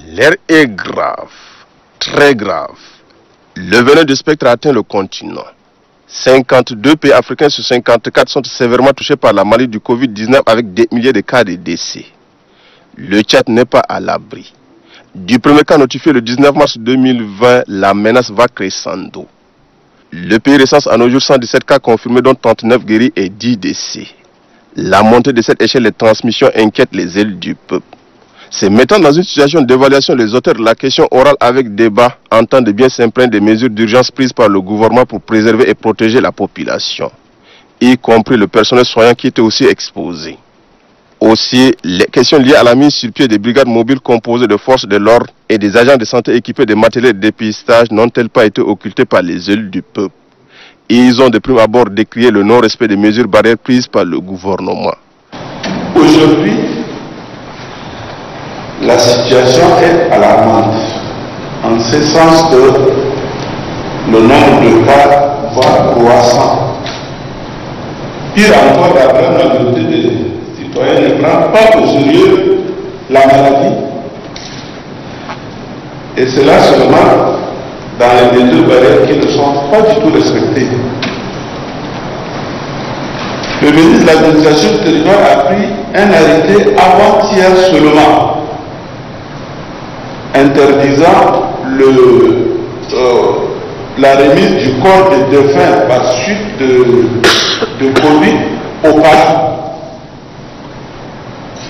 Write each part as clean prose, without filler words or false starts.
L'air est grave, très grave. Le venin du spectre a atteint le continent. 52 pays africains sur 54 sont sévèrement touchés par la maladie du Covid-19 avec des milliers de cas de décès. Le Tchad n'est pas à l'abri. Du premier cas notifié le 19 mars 2020, la menace va crescendo. Le pays recense à nos jours 117 cas confirmés dont 39 guéris et 10 décès. La montée de cette échelle de transmission inquiète les élites du peuple. Se mettant dans une situation d'évaluation, les auteurs de la question orale avec débat entendent bien s'imprégner des mesures d'urgence prises par le gouvernement pour préserver et protéger la population, y compris le personnel soignant qui était aussi exposé. Aussi, les questions liées à la mise sur pied des brigades mobiles composées de forces de l'ordre et des agents de santé équipés de matériel de dépistage n'ont-elles pas été occultées par les élus du peuple? Ils ont de prime abord décrié le non-respect des mesures barrières prises par le gouvernement. Aujourd'hui, la situation est alarmante, en ce sens que le nombre de cas va croissant. Pire encore, la grande majorité des citoyens ne prennent pas au sérieux la maladie. Et cela seulement dans les mesures barrières qui ne sont pas du tout respectées. Le ministre de l'Administration du territoire a pris un arrêté avant-hier seulement, interdisant la remise du corps des défunts par suite de Covid au parents.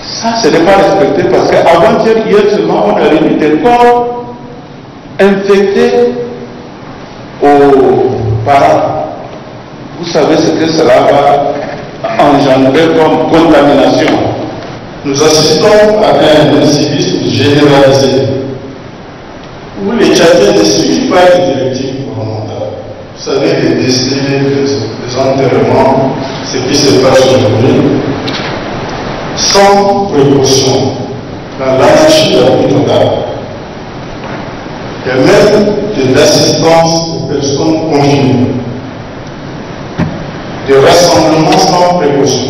Ça, ce n'est pas respecté parce qu'avant-hier, hier seulement, on a remis des corps infectés aux parents. Vous savez ce que cela va engendrer comme contamination. Nous assistons à un incivisme généralisé où les Tchadiens ne suivent pas les directives gouvernementales. Vous savez, les décès, les enterrements, ce qui se passe aujourd'hui, sans précaution, dans l'anarchie la plus totale. Et même de l'assistance aux personnes confinées, de rassemblements sans précaution.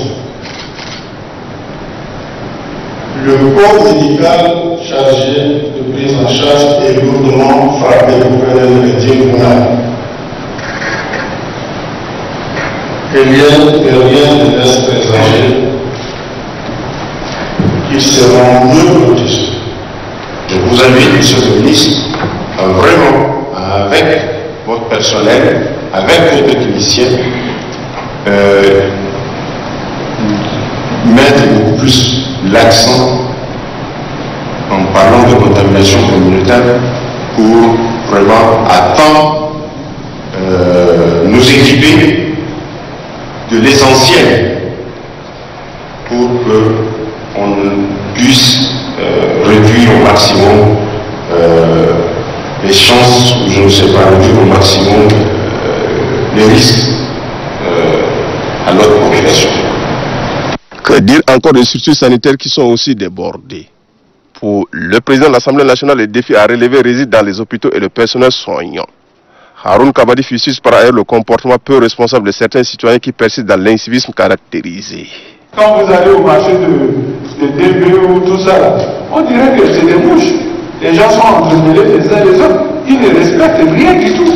Le corps médical chargé de prise en charge est lourdement frappé au gouverneur de Médine-Gounal. Et rien ne laisse présager qu'ils seront mieux protégés. Je vous invite, monsieur le ministre, à vraiment, avec votre personnel, avec vos techniciens, mettre beaucoup plus l'accent en parlant de contamination communautaire pour vraiment à temps nous équiper de l'essentiel pour qu'on puisse réduire au maximum les chances, ou je ne sais pas, réduire au maximum les risques à notre population. Que dire encore des structures sanitaires qui sont aussi débordées? Pour le président de l'Assemblée nationale, les défis à relever résident dans les hôpitaux et le personnel soignant. Haroun Kabadi fustige par ailleurs le comportement peu responsable de certains citoyens qui persistent dans l'incivisme caractérisé. Quand vous allez au marché de DB ou tout ça, on dirait que c'est des mouches. Les gens sont entremêlés les uns les autres. Ils ne respectent rien du tout.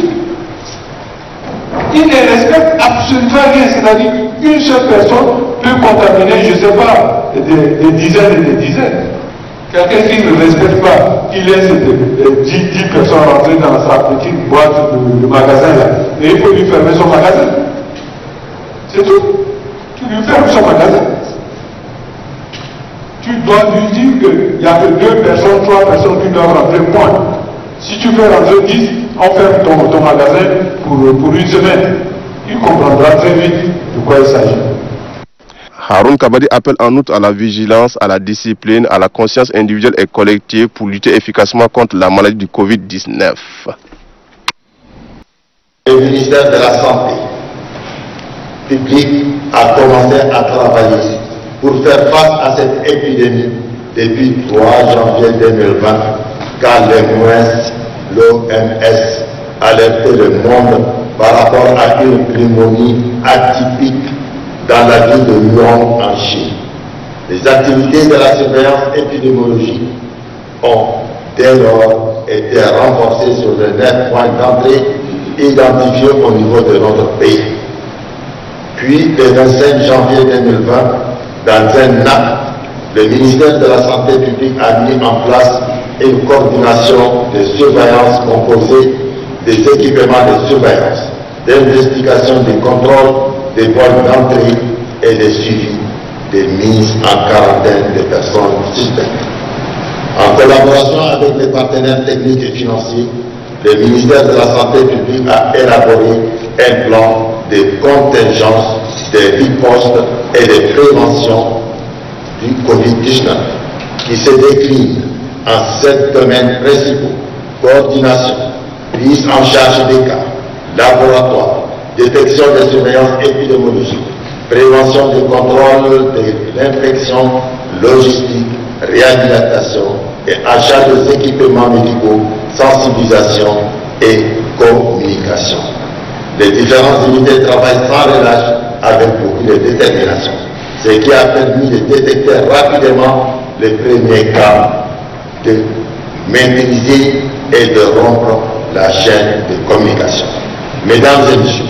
Ils ne respectent absolument rien. C'est-à-dire qu'une seule personne peut contaminer, je ne sais pas, des dizaines et des dizaines. Quelqu'un qui ne respecte pas, qui laisse 10 personnes rentrer dans sa petite boîte de magasin là, et il faut lui fermer son magasin. C'est tout. Tu lui fermes son magasin. Tu dois lui dire qu'il n'y a que 2 personnes, 3 personnes qui doivent rentrer, point. Si tu fais rentrer 10, on ferme ton magasin pour une semaine. Il comprendra très vite de quoi il s'agit. Haroun Kabadi appelle en outre à la vigilance, à la discipline, à la conscience individuelle et collective pour lutter efficacement contre la maladie du Covid-19. Le ministère de la Santé publique a commencé à travailler pour faire face à cette épidémie depuis 3 janvier 2020, car l'OMS alertait le monde par rapport à une pneumonie atypique dans la ville de Lyon en Chine. Les activités de la surveillance épidémiologique ont dès lors été renforcée sur les 9 points d'entrée identifiés au niveau de notre pays. Puis, le 25 janvier 2020, dans un acte, le ministère de la Santé publique a mis en place une coordination de surveillance composée des équipements de surveillance, d'investigation, des contrôles des points d'entrée et de suivi des mises en quarantaine des personnes suspectes. En collaboration avec les partenaires techniques et financiers, le ministère de la Santé publique a élaboré un plan de contingence, de riposte et de prévention du Covid-19 qui se décline en 7 domaines principaux: coordination, prise en charge des cas, laboratoire, détection des surveillances épidémiologiques, prévention des contrôles de l'infection, logistique, réhabilitation et achat des équipements médicaux, sensibilisation et communication. Les différentes unités travaillent sans relâche avec beaucoup de détermination, ce qui a permis de détecter rapidement les premiers cas, de maîtriser et de rompre la chaîne de communication. Mesdames et messieurs,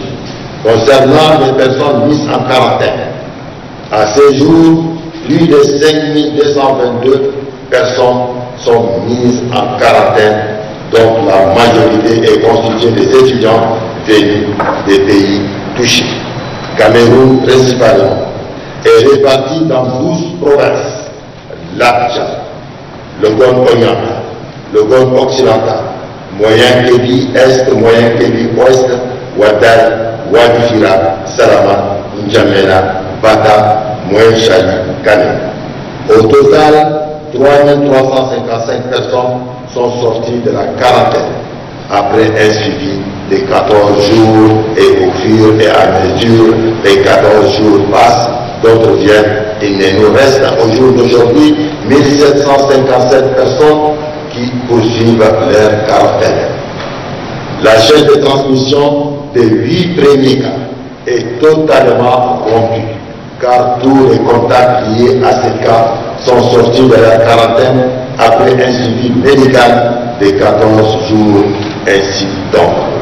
concernant les personnes mises en quarantaine, à ce jour, plus de 5222 personnes sont mises en quarantaine, dont la majorité est constituée des étudiants venus des pays touchés. Cameroun principalement est réparti dans 12 provinces: Lac-Tchad, le Gon-Oyanga, le Gon-Occidental, Moyen-Kébi Est, Moyen-Kébi Ouest, Ouaddaï, Ouadifira, Salama, N'Djamena, Bata, Moyen-Chali, Kané. Au total, 3355 personnes sont sorties de la quarantaine après un suivi de 14 jours, et au fur et à mesure les 14 jours passent, d'autres viennent. Il ne nous reste au jour d'aujourd'hui 1757 personnes qui poursuivent leur quarantaine. La chaîne de transmission des 8 premiers cas est totalement rompue, car tous les contacts liés à ces cas sont sortis de la quarantaine après un suivi médical de 14 jours. Ainsi donc,